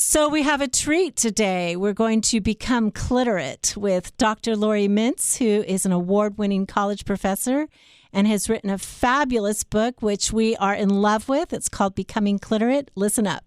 So we have a treat today. We're going to become Cliterate with Dr. Laurie Mintz, who is an award-winning college professor and has written a fabulous book, which we are in love with. It's called Becoming Clitorate. Listen up.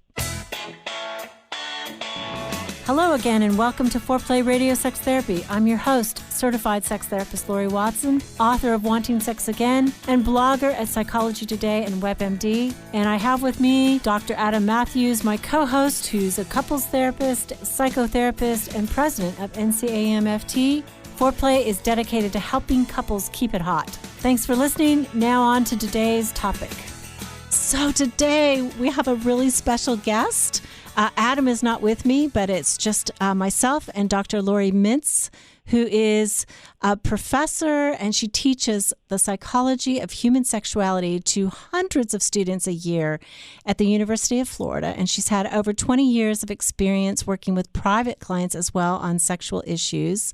Hello again, and welcome to Foreplay Radio Sex Therapy. I'm your host, certified sex therapist Laurie Watson, author of Wanting Sex Again, and blogger at Psychology Today and WebMD. And I have with me Dr. Adam Matthews, my co-host, who's a couples therapist, psychotherapist, and president of NCAMFT. Foreplay is dedicated to helping couples keep it hot. Thanks for listening. Now on to today's topic. So today we have a really special guest. Adam is not with me, but it's just myself and Dr. Laurie Mintz, who is a professor, and she teaches the psychology of human sexuality to hundreds of students a year at the University of Florida. And she's had over 20 years of experience working with private clients as well on sexual issues.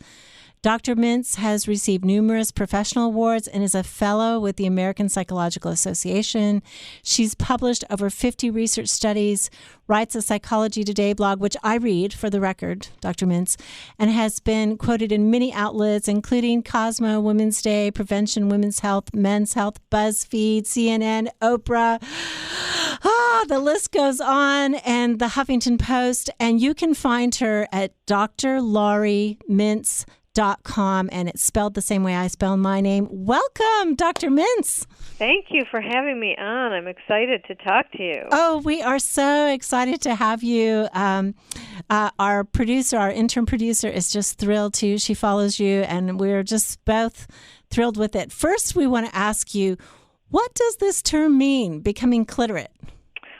Dr. Mintz has received numerous professional awards and is a fellow with the American Psychological Association. She's published over 50 research studies, writes a Psychology Today blog, which I read for the record, Dr. Mintz, and has been quoted in many outlets, including Cosmo, Women's Day, Prevention, Women's Health, Men's Health, BuzzFeed, CNN, Oprah. The list goes on, and the Huffington Post. And you can find her at drlauriemintz.com, and it's spelled the same way I spell my name. Welcome, Dr. Mintz. Thank you for having me on. I'm excited to talk to you. Oh, we are so excited to have you. Our producer, our intern producer, is just thrilled too. She follows you, and we're just both thrilled with it. First, we want to ask you, what does this term mean, becoming clitorate?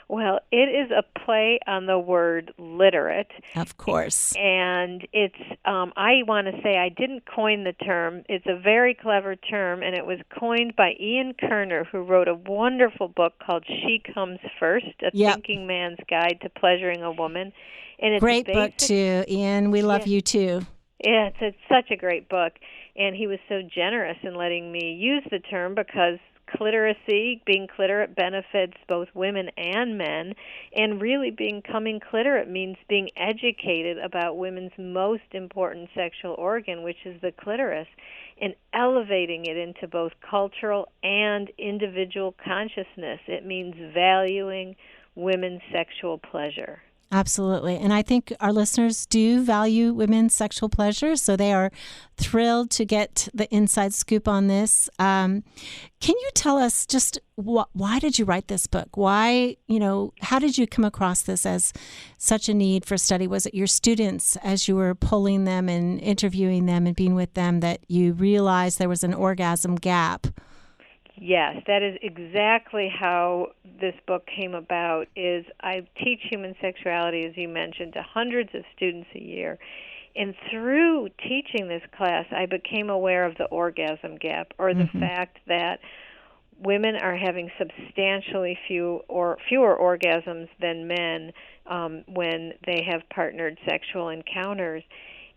Well, it is a play on the word literate. Of course. And it's, I want to say I didn't coin the term. It's a very clever term, and it was coined by Ian Kerner, who wrote a wonderful book called She Comes First, A Thinking Man's Guide to Pleasuring a Woman. And it's great book, too, Ian. We love you, too. Yeah, it's such a great book. And he was so generous in letting me use the term because clitoracy, being clitorate, benefits both women and men, and really becoming clitorate means being educated about women's most important sexual organ, which is the clitoris, and elevating it into both cultural and individual consciousness. It means valuing women's sexual pleasure. Absolutely. And I think our listeners do value women's sexual pleasure, so they are thrilled to get the inside scoop on this. Can you tell us just why did you write this book? Why, how did you come across this as such a need for study? Was it your students, as you were polling them and interviewing them and being with them, that you realized there was an orgasm gap? Yes, that is exactly how this book came about. Is I teach human sexuality, as you mentioned, to hundreds of students a year. And through teaching this class, I became aware of the orgasm gap, or the fact that women are having substantially fewer orgasms than men when they have partnered sexual encounters.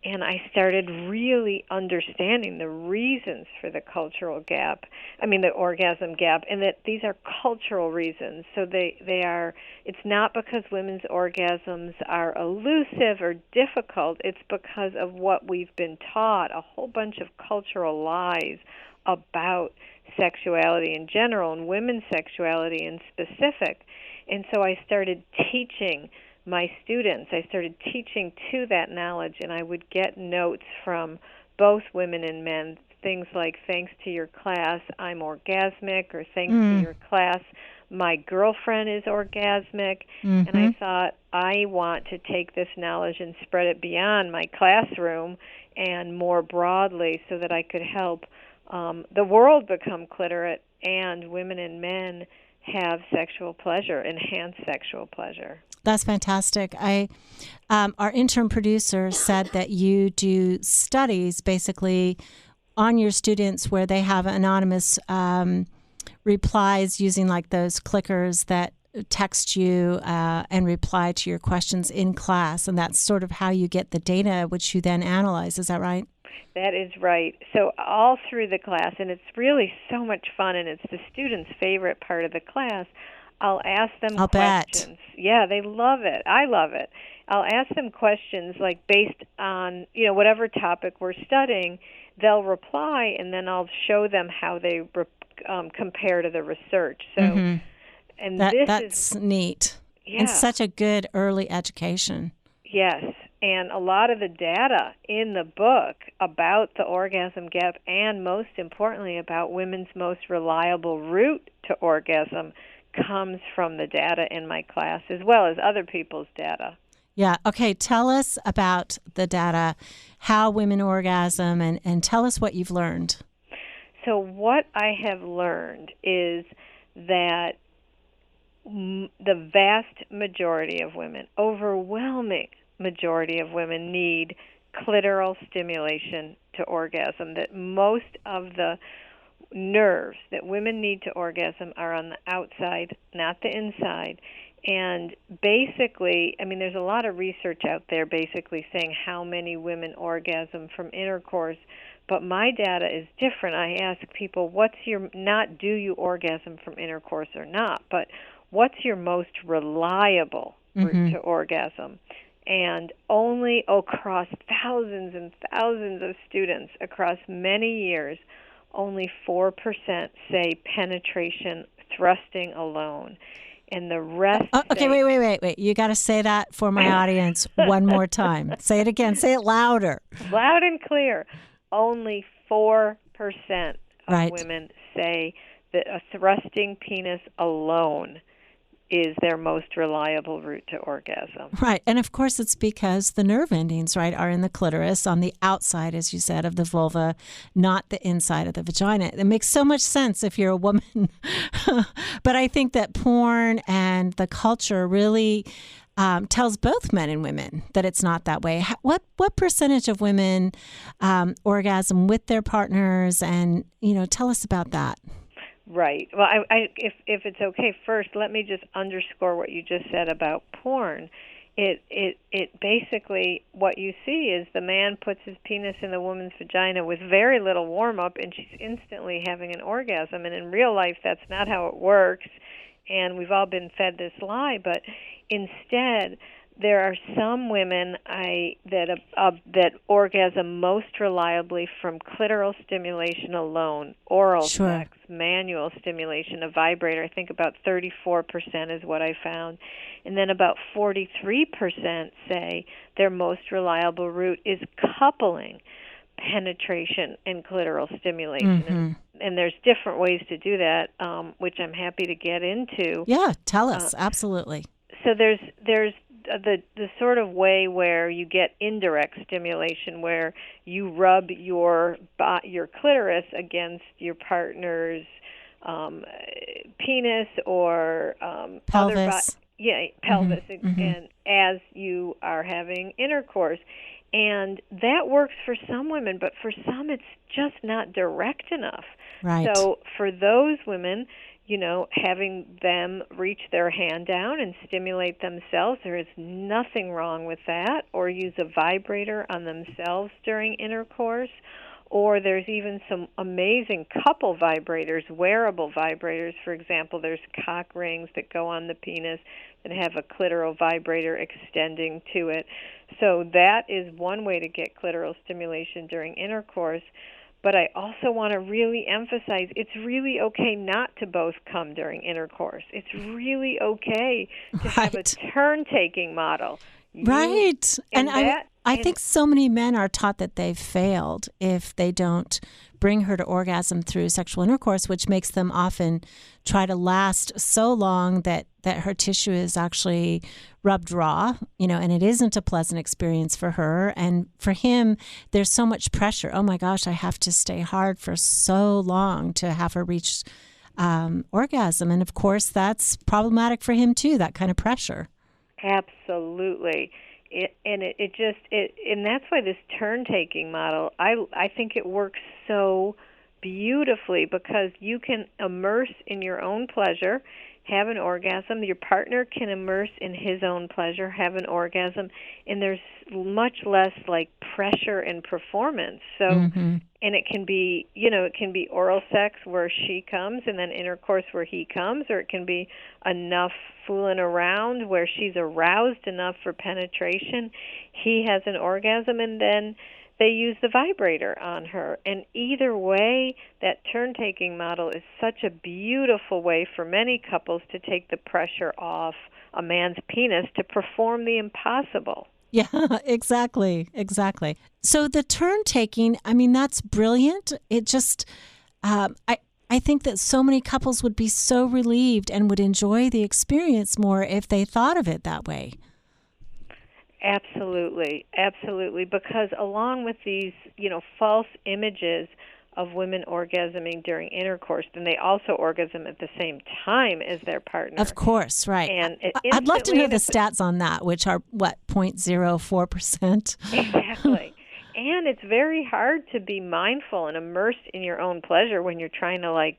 And I started really understanding the reasons for the the orgasm gap, and that these are cultural reasons. So it's not because women's orgasms are elusive or difficult, it's because of what we've been taught, a whole bunch of cultural lies about sexuality in general and women's sexuality in specific. And so I started teaching my students. I started teaching to that knowledge, and I would get notes from both women and men, things like, thanks to your class, I'm orgasmic, or thanks to your class, my girlfriend is orgasmic. And I thought, I want to take this knowledge and spread it beyond my classroom and more broadly so that I could help the world become clitorate and women and men have sexual pleasure, enhanced sexual pleasure. That's fantastic. Our intern producer said that you do studies basically on your students where they have anonymous replies using like those clickers that text you and reply to your questions in class. And that's sort of how you get the data, which you then analyze. Is that right? That is right. So all through the class, and it's really so much fun, and it's the students' favorite part of the class, I'll ask them I'll questions. bet. Yeah, they love it. I love it. I'll ask them questions like based on, whatever topic we're studying. They'll reply, and then I'll show them how they compare to the research. So, and that's neat. Yeah. And such a good early education. Yes, and a lot of the data in the book about the orgasm gap and, most importantly, about women's most reliable route to orgasm comes from the data in my class as well as other people's data. Yeah. Okay. Tell us about the data, how women orgasm, and tell us what you've learned. So what I have learned is that the vast majority of women, overwhelming majority of women, need clitoral stimulation to orgasm, that most of the nerves that women need to orgasm are on the outside, not the inside. And basically, there's a lot of research out there basically saying how many women orgasm from intercourse, but my data is different. I ask people, not do you orgasm from intercourse or not, but what's your most reliable route to orgasm? And only across thousands and thousands of students across many years, only 4% say penetration, thrusting alone. And the rest okay, wait. You got to say that for my audience one more time. Say it again. Say it louder. Loud and clear. Only 4% of women say that a thrusting penis alone is their most reliable route to orgasm. Right. And of course, it's because the nerve endings, are in the clitoris, on the outside, as you said, of the vulva, not the inside of the vagina. It makes so much sense if you're a woman. But I think that porn and the culture really tells both men and women that it's not that way. What percentage of women orgasm with their partners? And, tell us about that. Right. Well, if it's okay, first let me just underscore what you just said about porn. It basically, what you see is the man puts his penis in the woman's vagina with very little warm up, and she's instantly having an orgasm. And in real life, that's not how it works. And we've all been fed this lie. But instead, there are some women that orgasm most reliably from clitoral stimulation alone, oral sex, manual stimulation, a vibrator. I think about 34% is what I found. And then about 43% say their most reliable route is coupling penetration and clitoral stimulation. And there's different ways to do that, which I'm happy to get into. Yeah, tell us. Absolutely. So there's the sort of way where you get indirect stimulation, where you rub your clitoris against your partner's penis or pelvis. Pelvis, and as you are having intercourse. And that works for some women, but for some it's just not direct enough. Right. So for those women, having them reach their hand down and stimulate themselves, there is nothing wrong with that, or use a vibrator on themselves during intercourse. Or there's even some amazing couple vibrators, wearable vibrators. For example, there's cock rings that go on the penis that have a clitoral vibrator extending to it. So that is one way to get clitoral stimulation during intercourse. But I also want to really emphasize it's really okay not to both come during intercourse. It's really okay to have a turn-taking model. Right. And I think so many men are taught that they've failed if they don't bring her to orgasm through sexual intercourse, which makes them often try to last so long that her tissue is actually rubbed raw, and it isn't a pleasant experience for her. And for him, there's so much pressure. Oh my gosh, I have to stay hard for so long to have her reach orgasm. And of course, that's problematic for him too, that kind of pressure. Absolutely. And that's why this turn-taking model, I think it works so beautifully, because you can immerse in your own pleasure have an orgasm. Your partner can immerse in his own pleasure, have an orgasm, and there's much less like pressure and performance. So, and it can be, it can be oral sex where she comes and then intercourse where he comes, or it can be enough fooling around where she's aroused enough for penetration. He has an orgasm, and then they use the vibrator on her. And either way, that turn-taking model is such a beautiful way for many couples to take the pressure off a man's penis to perform the impossible. Yeah, exactly. So the turn-taking, I mean, that's brilliant. It just, I think that so many couples would be so relieved and would enjoy the experience more if they thought of it that way. Absolutely, because along with these, false images of women orgasming during intercourse, then they also orgasm at the same time as their partner. Of course, right. And I'd love to know the stats on that, which are, 0.04%? Exactly. And it's very hard to be mindful and immersed in your own pleasure when you're trying to,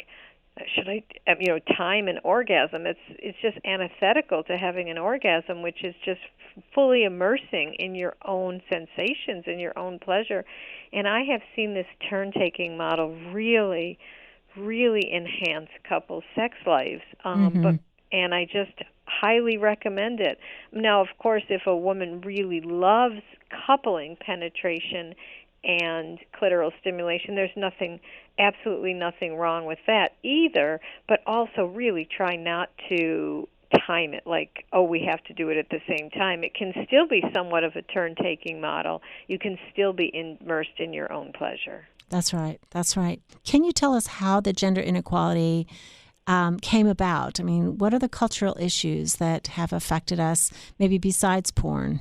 time an orgasm. It's just antithetical to having an orgasm, which is just fully immersing in your own sensations and your own pleasure. And I have seen this turn-taking model really, really enhance couples' sex lives. And I just highly recommend it. Now, of course, if a woman really loves coupling penetration and clitoral stimulation, there's absolutely nothing wrong with that either, but also really try not to time it like, we have to do it at the same time. It can still be somewhat of a turn-taking model. You can still be immersed in your own pleasure. That's right. Can you tell us how the gender inequality came about? I mean, what are the cultural issues that have affected us, maybe besides porn?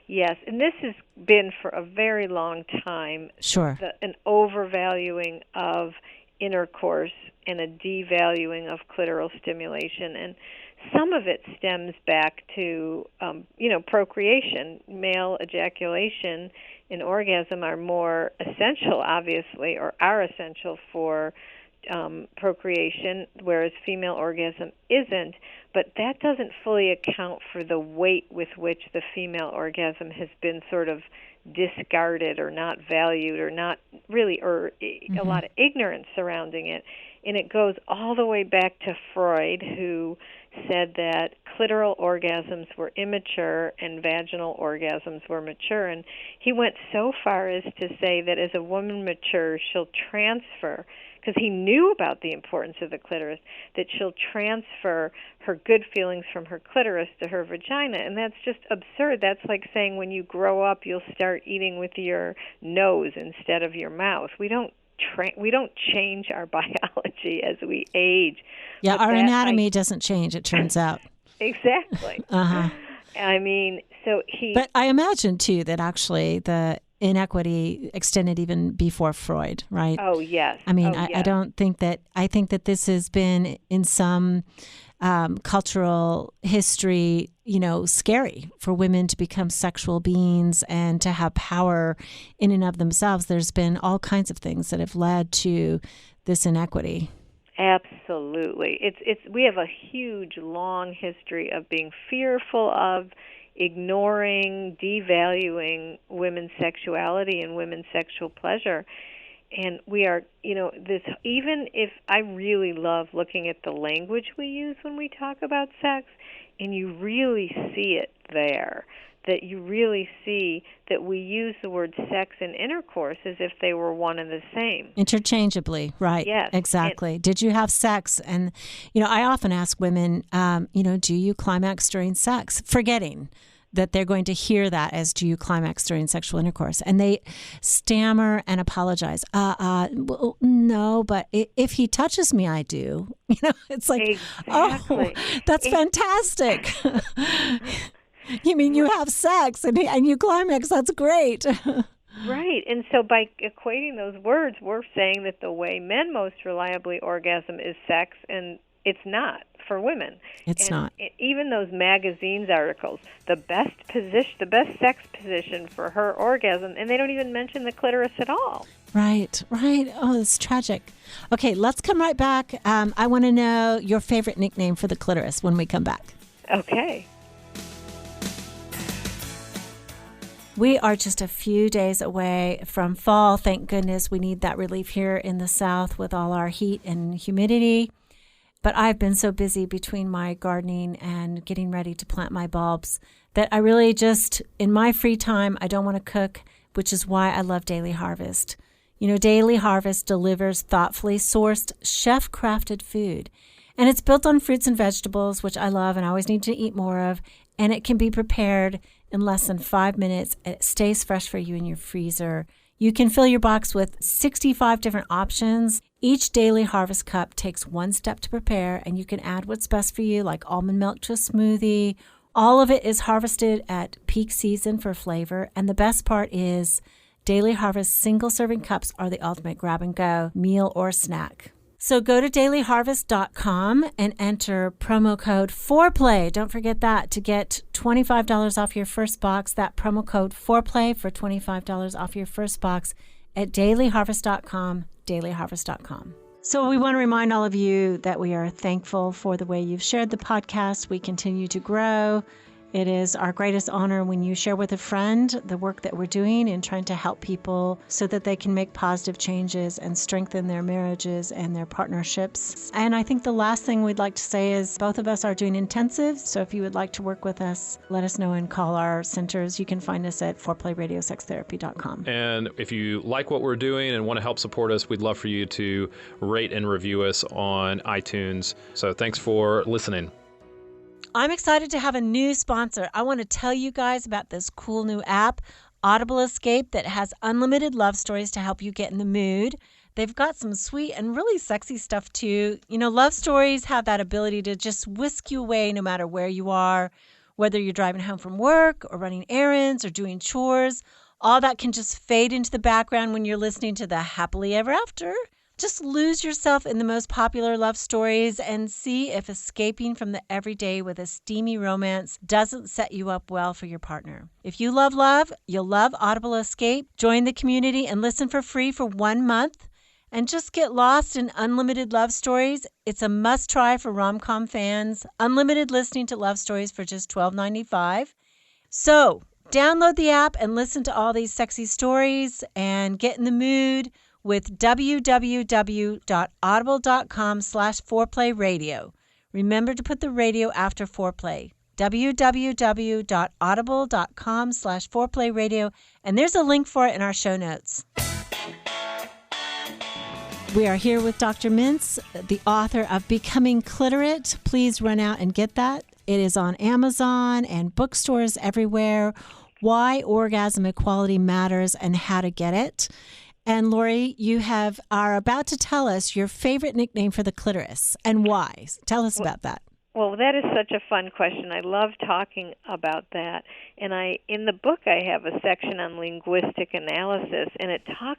Yes, and this has been for a very long time. Sure. An overvaluing of intercourse and a devaluing of clitoral stimulation. And some of it stems back to, procreation. Male ejaculation and orgasm are more essential, obviously, or are essential for procreation, whereas female orgasm isn't. But that doesn't fully account for the weight with which the female orgasm has been sort of discarded or not valued or not really, or a lot of ignorance surrounding it. And it goes all the way back to Freud, who said that clitoral orgasms were immature and vaginal orgasms were mature. And he went so far as to say that as a woman matures, she'll transfer, because he knew about the importance of the clitoris, that she'll transfer her good feelings from her clitoris to her vagina. And that's just absurd. That's like saying when you grow up, you'll start eating with your nose instead of your mouth. We don't change our biology as we age. Yeah, our anatomy doesn't change, it turns out. Exactly. I mean, But I imagine, too, that actually the inequity extended even before Freud, right? Oh, yes. I mean, I think that this has been in some cultural history, scary for women to become sexual beings and to have power in and of themselves. There's been all kinds of things that have led to this inequity. Absolutely. We have a huge, long history of being fearful of, ignoring, devaluing women's sexuality and women's sexual pleasure. And we are, even if I really love looking at the language we use when we talk about sex, and you really see it there, that you really see that we use the word sex and intercourse as if they were one and the same. Interchangeably, right. Yes. Exactly. Did you have sex? And, I often ask women, do you climax during sex? Forgetting that they're going to hear that as, do you climax during sexual intercourse? And they stammer and apologize. Well, no, but if he touches me, I do. It's like, exactly. Oh, that's fantastic. You mean you have sex and you climax? That's great. Right. And so by equating those words, we're saying that the way men most reliably orgasm is sex, and it's not. for women. It's not. Even those magazines articles, the best sex position for her orgasm, and they don't even mention the clitoris at all. Right. Oh, it's tragic. Okay, let's come right back. I want to know your favorite nickname for the clitoris when we come back. Okay. We are just a few days away from fall. Thank goodness we need that relief here in the South with all our heat and humidity. But I've been so busy between my gardening and getting ready to plant my bulbs that I really just, in my free time, I don't want to cook, which is why I love Daily Harvest. You know, Daily Harvest delivers thoughtfully sourced, chef-crafted food. And it's built on fruits and vegetables, which I love and I always need to eat more of. And it can be prepared in less than 5 minutes. It stays fresh for you in your freezer. You can fill your box with 65 different options. Each Daily Harvest cup takes one step to prepare, and you can add what's best for you, like almond milk to a smoothie. All of it is harvested at peak season for flavor. And the best part is Daily Harvest single-serving cups are the ultimate grab-and-go meal or snack. So go to dailyharvest.com and enter promo code 4play. Don't forget that to get $25 off your first box. That promo code 4play for $25 off your first box at dailyharvest.com, dailyharvest.com. So we want to remind all of you that we are thankful for the way you've shared the podcast. We continue to grow. It is our greatest honor when you share with a friend the work that we're doing in trying to help people so that they can make positive changes and strengthen their marriages and their partnerships. And I think the last thing we'd like to say is both of us are doing intensives. So if you would like to work with us, let us know and call our centers. You can find us at foreplayradiosextherapy.com. And if you like what we're doing and want to help support us, we'd love for you to rate and review us on iTunes. So thanks for listening. I'm excited to have a new sponsor. I want to tell you guys about this cool new app, Audible Escape, that has unlimited love stories to help you get in the mood. They've got some sweet and really sexy stuff too. You know, love stories have that ability to just whisk you away no matter where you are, whether you're driving home from work or running errands or doing chores. All that can just fade into the background when you're listening to the happily ever after. Just lose yourself in the most popular love stories and see if escaping from the everyday with a steamy romance doesn't set you up well for your partner. If you love love, you'll love Audible Escape. Join the community and listen for free for 1 month and just get lost in unlimited love stories. It's a must-try for rom-com fans. Unlimited listening to love stories for just $12.95. So download the app and listen to all these sexy stories and get in the mood with www.audible.com/foreplayradio. Remember to put the radio after foreplay. www.audible.com/foreplayradio. And there's a link for it in our show notes. We are here with Dr. Mintz, the author of Becoming Clitorate. Please run out and get that. It is on Amazon and bookstores everywhere. Why Orgasm Equality Matters and how to get it. And Laurie, you are about to tell us your favorite nickname for the clitoris and why. Tell us about that. Well, that is such a fun question. I love talking about that. And in the book, I have a section on linguistic analysis, and I talk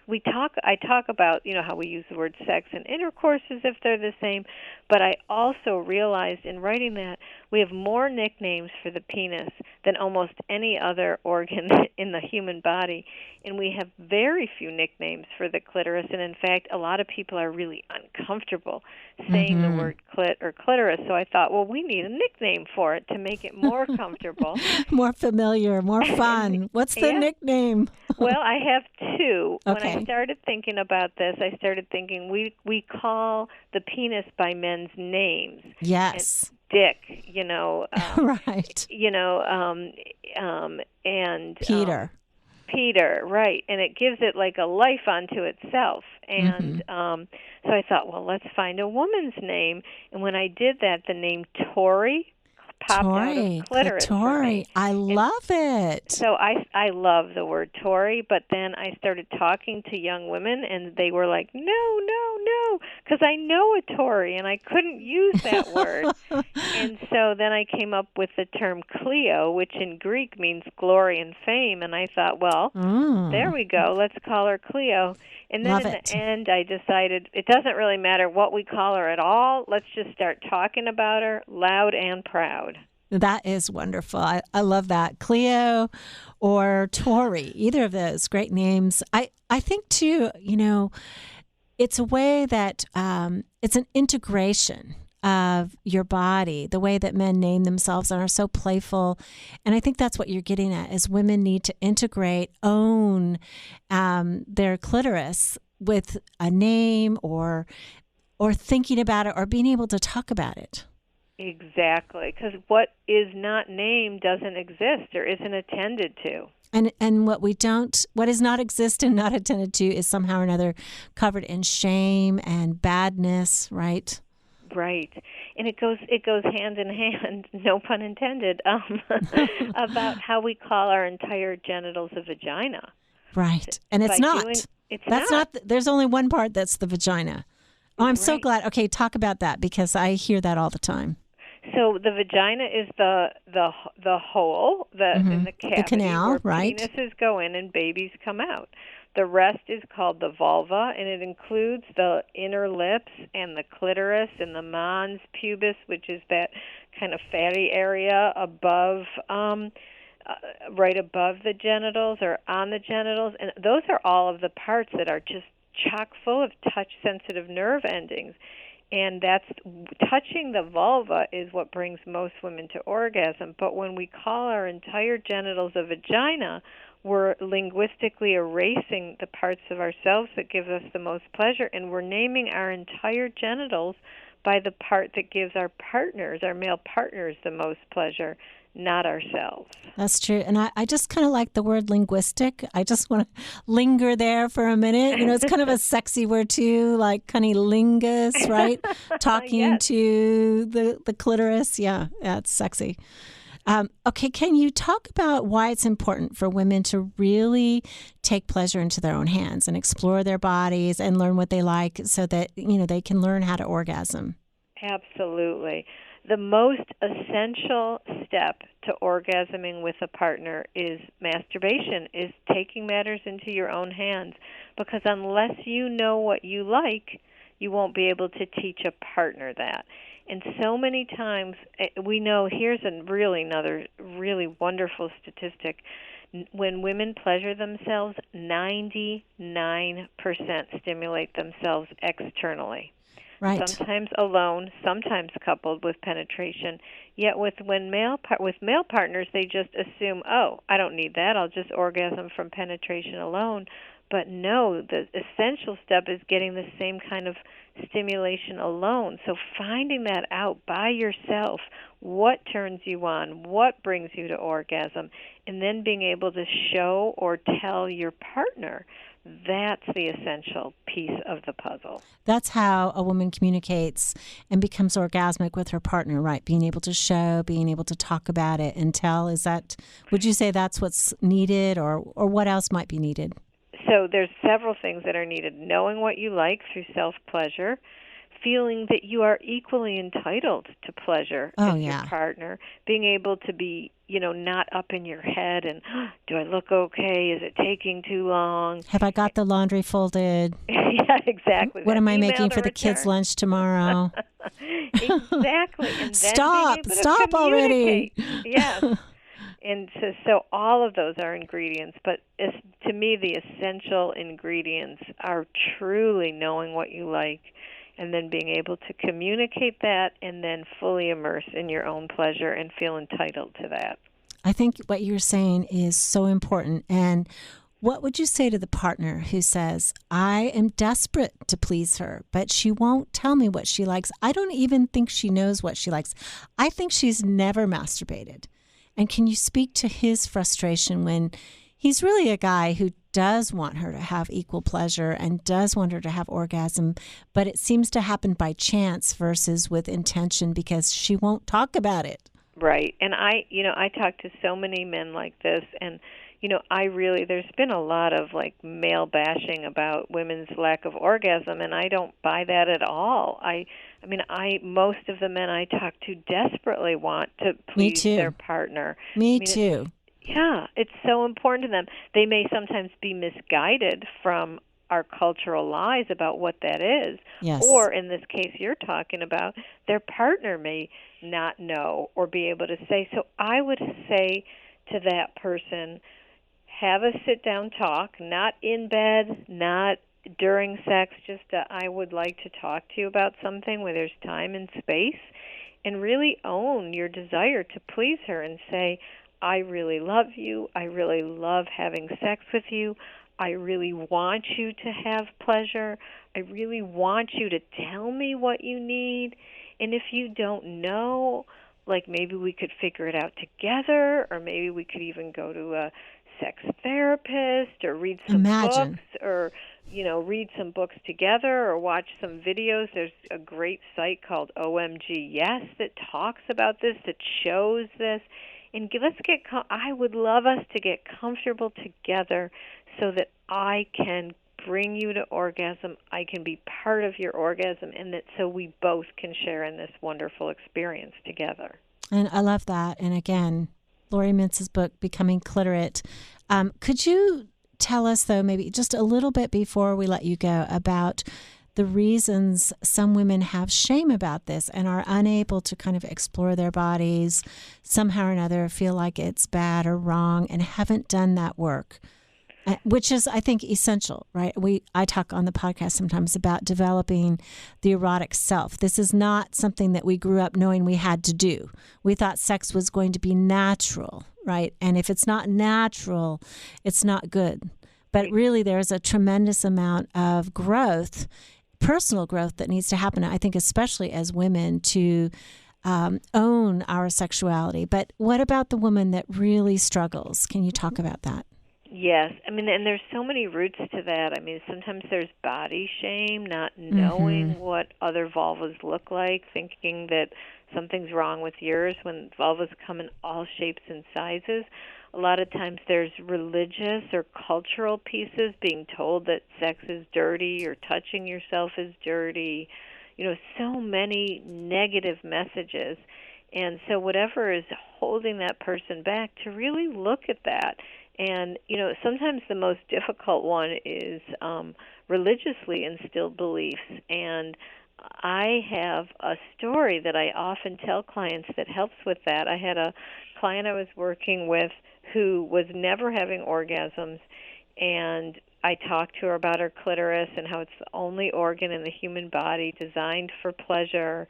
about, how we use the word sex and intercourse as if they're the same. But I also realized in writing that we have more nicknames for the penis than almost any other organ in the human body, and we have very few nicknames for the clitoris. And in fact, a lot of people are really uncomfortable saying the word clit or clitoris. So I thought, well, we need a nickname for it to make it more comfortable. More familiar, more fun. What's the nickname? Well, I have two. Okay. When I started thinking about this, I started thinking we call the penis by men's names. Yes. And Dick, right. And Peter. Peter, right. And it gives it like a life unto itself. And so I thought, well, let's find a woman's name. And when I did that, the name Tori popped out of clitoris for me. I love it. So I love the word Tory, but then I started talking to young women, and they were like, no, because I know a Tory, and I couldn't use that word. And so then I came up with the term Clio, which in Greek means glory and fame, and I thought, well, there we go. Let's call her Clio. And then the end, I decided it doesn't really matter what we call her at all. Let's just start talking about her loud and proud. That is wonderful. I love that. Clio or Tori, either of those great names. I think, too, it's a way that it's an integration of your body, the way that men name themselves and are so playful. And I think that's what you're getting at, is women need to integrate, own their clitoris with a name or thinking about it or being able to talk about it. Exactly, because what is not named doesn't exist or isn't attended to. And what is not exist and not attended to is somehow or another covered in shame and badness, right? Right, and it goes hand in hand, no pun intended, about how we call our entire genitals a vagina. Right, and it's not. That's not. There's only one part that's the vagina. Oh, I'm so glad. Okay, talk about that, because I hear that all the time. So the vagina is the hole, in the cavity, the canal, where right? Penises go in and babies come out. The rest is called the vulva, and it includes the inner lips and the clitoris and the mons pubis, which is that kind of fatty area above, right above the genitals or on the genitals. And those are all of the parts that are just chock full of touch-sensitive nerve endings. And that's touching the vulva is what brings most women to orgasm. But when we call our entire genitals a vagina, we're linguistically erasing the parts of ourselves that give us the most pleasure, and we're naming our entire genitals by the part that gives our male partners, the most pleasure, not ourselves. That's true. And I just kind of like the word linguistic. I just want to linger there for a minute. It's kind of a sexy word too, like cunnilingus, right? Talking to the clitoris. Yeah, it's sexy. Okay, can you talk about why it's important for women to really take pleasure into their own hands and explore their bodies and learn what they like so that, they can learn how to orgasm? Absolutely. The most essential step to orgasming with a partner is masturbation, is taking matters into your own hands. Because unless you know what you like, you won't be able to teach a partner that. And so many times we know, here's another really wonderful statistic. When women pleasure themselves, 99% stimulate themselves externally. Right. Sometimes alone, sometimes coupled with penetration. Yet with male partners, they just assume, oh, I don't need that. I'll just orgasm from penetration alone. But no, the essential step is getting the same kind of stimulation alone. So finding that out by yourself, what turns you on, what brings you to orgasm, and then being able to show or tell your partner, that's the essential piece of the puzzle. That's how a woman communicates and becomes orgasmic with her partner, right? Being able to show, being able to talk about it and tell. Would you say that's what's needed, or what else might be needed? So there's several things that are needed. Knowing what you like through self-pleasure, feeling that you are equally entitled to pleasure as your partner, being able to be, not up in your head and, do I look okay? Is it taking too long? Have I got the laundry folded? Yeah, exactly. What am I making for the kids' lunch tomorrow? Exactly. And then Stop already. Yes. And so all of those are ingredients, but to me the essential ingredients are truly knowing what you like and then being able to communicate that and then fully immerse in your own pleasure and feel entitled to that. I think what you're saying is so important. And what would you say to the partner who says, I am desperate to please her, but she won't tell me what she likes. I don't even think she knows what she likes. I think she's never masturbated. And can you speak to his frustration when he's really a guy who does want her to have equal pleasure and does want her to have orgasm, but it seems to happen by chance versus with intention because she won't talk about it? Right. And I talk to so many men like this, and there's been a lot of like male bashing about women's lack of orgasm, and I don't buy that at all. Most of the men I talk to desperately want to please their partner. Me too. Yeah, it's so important to them. They may sometimes be misguided from our cultural lies about what that is. Yes. Or in this case you're talking about, their partner may not know or be able to say. So I would say to that person, have a sit-down talk, not in bed, not during sex, just I would like to talk to you about something where there's time and space, and really own your desire to please her and say, I really love you. I really love having sex with you. I really want you to have pleasure. I really want you to tell me what you need. And if you don't know, like maybe we could figure it out together, or maybe we could even go to a sex therapist or read some books, or read some books together or watch some videos. There's a great site called OMG Yes that talks about this, that shows this. And I would love us to get comfortable together so that I can bring you to orgasm, I can be part of your orgasm, and that so we both can share in this wonderful experience together. And I love that. And again, Laurie Mintz's book, Becoming Clitorate. Could you tell us, though, maybe just a little bit before we let you go, about the reasons some women have shame about this and are unable to kind of explore their bodies, somehow or another feel like it's bad or wrong, and haven't done that work, which is, I think, essential, right? I talk on the podcast sometimes about developing the erotic self. This is not something that we grew up knowing we had to do. We thought sex was going to be natural, right? And if it's not natural, it's not good. But really, there's a tremendous amount of growth, personal growth, that needs to happen, I think, especially as women, to own our sexuality. But what about the woman that really struggles? Can you talk about that? Yes. And there's so many roots to that. Sometimes there's body shame, not knowing what other vulvas look like, thinking that something's wrong with yours when vulvas come in all shapes and sizes. A lot of times there's religious or cultural pieces, being told that sex is dirty or touching yourself is dirty. So many negative messages. And so whatever is holding that person back, to really look at that. And, sometimes the most difficult one is religiously instilled beliefs. And I have a story that I often tell clients that helps with that. I had a client I was working with who was never having orgasms, and I talked to her about her clitoris and how it's the only organ in the human body designed for pleasure.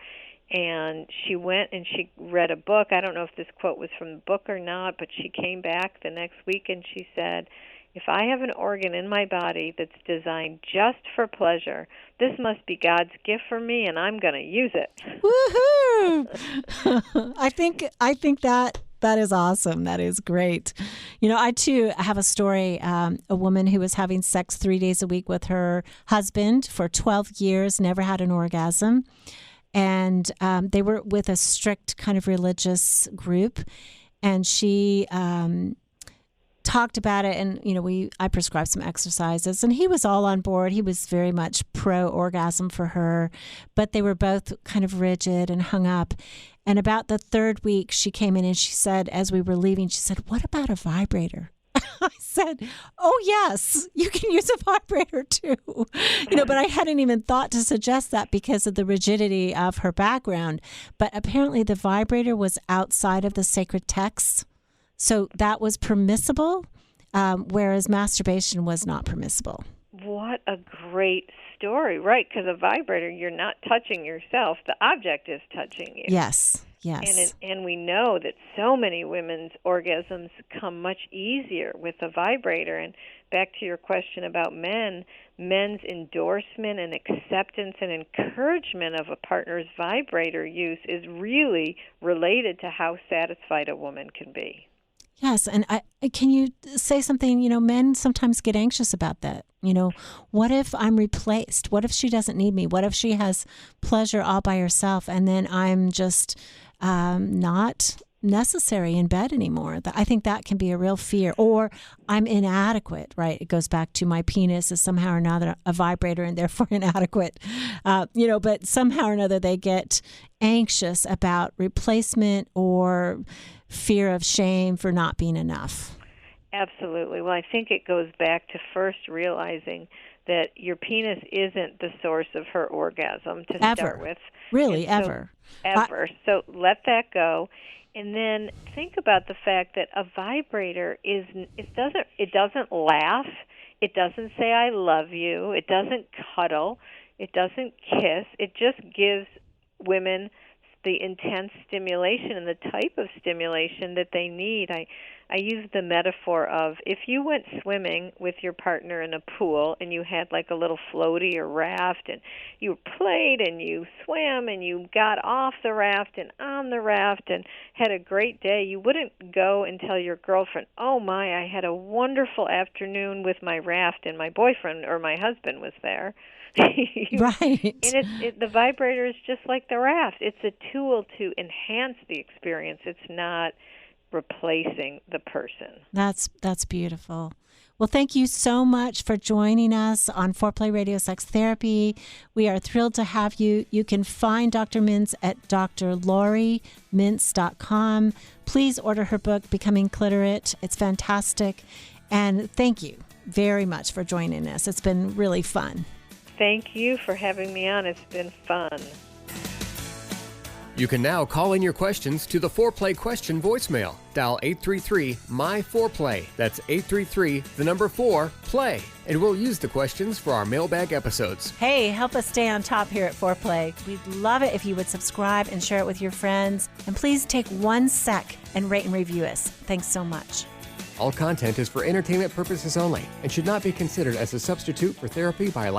And she went and she read a book. I don't know if this quote was from the book or not, but she came back the next week and she said, if I have an organ in my body that's designed just for pleasure, this must be God's gift for me, and I'm going to use it. Woohoo! I think that is awesome. That is great. I too have a story. A woman who was having sex 3 days a week with her husband for 12 years, never had an orgasm. And they were with a strict kind of religious group. And she talked about it, and I prescribed some exercises, and he was all on board. He was very much pro-orgasm for her, but they were both kind of rigid and hung up. And about the third week, she came in and she said, as we were leaving, she said, "What about a vibrator?" I said, "Oh, yes, you can use a vibrator too." But I hadn't even thought to suggest that because of the rigidity of her background. But apparently the vibrator was outside of the sacred texts. So that was permissible, whereas masturbation was not permissible. What a great story, right? Because a vibrator, you're not touching yourself. The object is touching you. Yes. And we know that so many women's orgasms come much easier with a vibrator. And back to your question about men's endorsement and acceptance and encouragement of a partner's vibrator use is really related to how satisfied a woman can be. Yes, and can you say something, men sometimes get anxious about that. What if I'm replaced? What if she doesn't need me? What if she has pleasure all by herself and then I'm just not necessary in bed anymore. I think that can be a real fear. Or I'm inadequate, right? It goes back to my penis is somehow or another a vibrator and therefore inadequate. But somehow or another they get anxious about replacement or fear of shame for not being enough. Absolutely. Well, I think it goes back to first realizing that your penis isn't the source of her orgasm to start with. Really, ever. So let that go. And then think about the fact that a vibrator it doesn't laugh, it doesn't say I love you, it doesn't cuddle, it doesn't kiss. It just gives women the intense stimulation and the type of stimulation that they need. I use the metaphor of if you went swimming with your partner in a pool and you had like a little floaty or raft and you played and you swam and you got off the raft and on the raft and had a great day, you wouldn't go and tell your girlfriend, oh my, I had a wonderful afternoon with my raft and my boyfriend or my husband was there. Right. And the vibrator is just like the raft. It's a tool to enhance the experience. It's not replacing the person. That's beautiful. Well, thank you so much for joining us on Foreplay Radio Sex Therapy. We are thrilled to have you. You can find Dr. Mintz at drlauriemintz.com. Please order her book, Becoming Clitorate. It's fantastic. And thank you very much for joining us. It's been really fun. Thank you for having me on. It's been fun. You can now call in your questions to the Foreplay question voicemail. Dial 833-MY-4PLAY. That's 833-4-PLAY. And we'll use the questions for our mailbag episodes. Hey, help us stay on top here at Foreplay. We'd love it if you would subscribe and share it with your friends. And please take 1 sec and rate and review us. Thanks so much. All content is for entertainment purposes only and should not be considered as a substitute for therapy by a